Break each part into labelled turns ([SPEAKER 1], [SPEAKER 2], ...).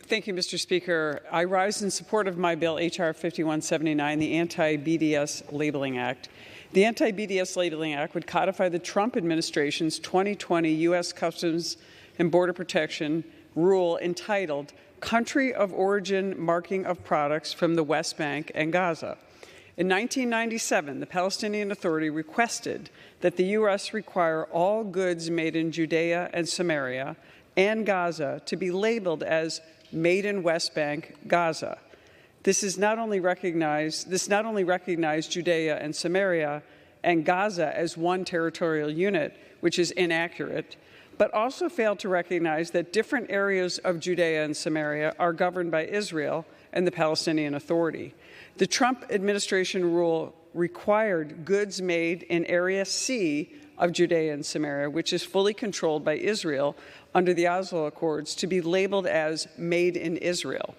[SPEAKER 1] Thank you, Mr. Speaker. I rise in support of my bill, H.R. 5179, the Anti-BDS Labeling Act. The Anti-BDS Labeling Act would codify the Trump administration's 2020 U.S. Customs and Border Protection rule entitled Country of Origin Marking of Products from the West Bank and Gaza. In 1997, the Palestinian Authority requested that the U.S. require all goods made in Judea and Samaria and Gaza to be labeled as Made in West Bank, Gaza. This not only recognized Judea and Samaria and Gaza as one territorial unit, which is inaccurate, but also failed to recognize that different areas of Judea and Samaria are governed by Israel and the Palestinian Authority. The Trump administration rule required goods made in Area C of Judea and Samaria, which is fully controlled by Israel under the Oslo Accords, to be labeled as Made in Israel.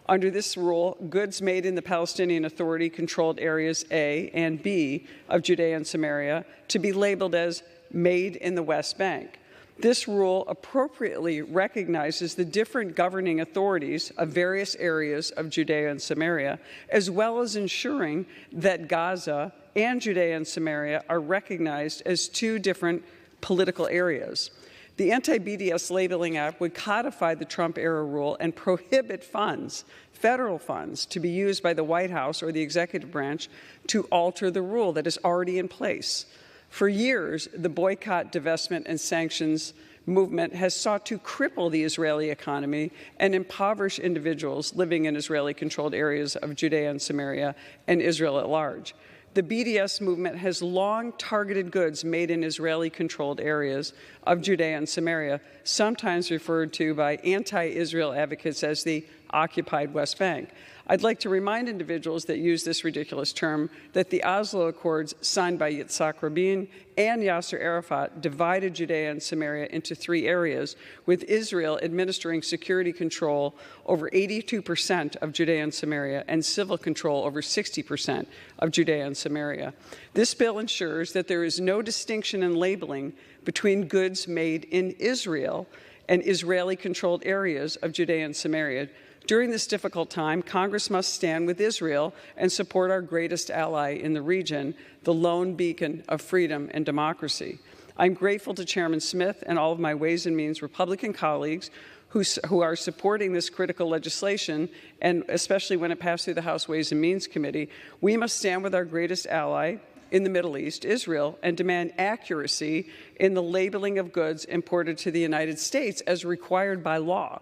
[SPEAKER 1] Under this rule, goods made in the Palestinian Authority-controlled areas A and B of Judea and Samaria to be labeled as Made in the West Bank. This rule appropriately recognizes the different governing authorities of various areas of Judea and Samaria, as well as ensuring that Gaza and Judea and Samaria are recognized as two different political areas. The Anti-BDS Labeling Act would codify the Trump-era rule and prohibit funds, federal funds, to be used by the White House or the executive branch to alter the rule that is already in place. For years, the boycott, divestment, and sanctions movement has sought to cripple the Israeli economy and impoverish individuals living in Israeli-controlled areas of Judea and Samaria and Israel at large. The BDS movement has long targeted goods made in Israeli-controlled areas of Judea and Samaria, sometimes referred to by anti-Israel advocates as the occupied West Bank. I'd like to remind individuals that use this ridiculous term that the Oslo Accords signed by Yitzhak Rabin and Yasser Arafat divided Judea and Samaria into three areas, with Israel administering security control over 82% of Judea and Samaria and civil control over 60% of Judea and Samaria. This bill ensures that there is no distinction in labeling between goods made in Israel and Israeli-controlled areas of Judea and Samaria. During this difficult time, Congress must stand with Israel and support our greatest ally in the region, the lone beacon of freedom and democracy. I'm grateful to Chairman Smith and all of my Ways and Means Republican colleagues who are supporting this critical legislation, and especially when it passed through the House Ways and Means Committee. We must stand with our greatest ally in the Middle East, Israel, and demand accuracy in the labeling of goods imported to the United States as required by law.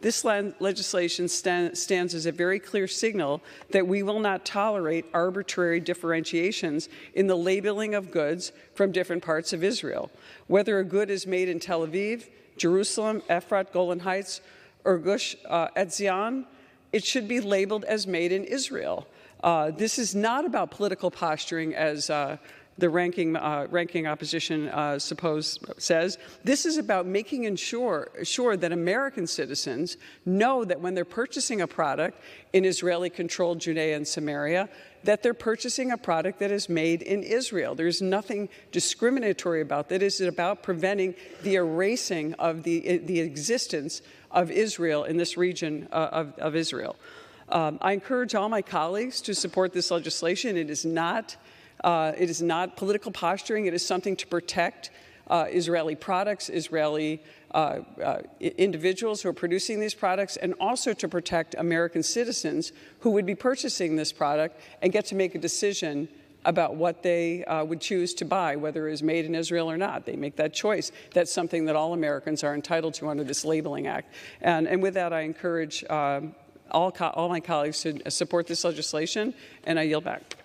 [SPEAKER 1] This legislation stands as a very clear signal that we will not tolerate arbitrary differentiations in the labeling of goods from different parts of Israel. Whether a good is made in Tel Aviv, Jerusalem, Efrat, Golan Heights, or Gush Etzion, it should be labeled as made in Israel. This is not about political posturing, as the ranking opposition says. This is about making sure that American citizens know that when they're purchasing a product in Israeli-controlled Judea and Samaria, that they're purchasing a product that is made in Israel. There's nothing discriminatory about that. It is about preventing the erasing of the existence of Israel in this region of Israel. I encourage all my colleagues to support this legislation. It is not political posturing. It is something to protect Israeli products, Israeli individuals who are producing these products, and also to protect American citizens who would be purchasing this product and get to make a decision about what they would choose to buy, whether it is made in Israel or not. They make that choice. That's something that all Americans are entitled to under this Labeling Act. And with that, I encourage all my colleagues to support this legislation, and I yield back.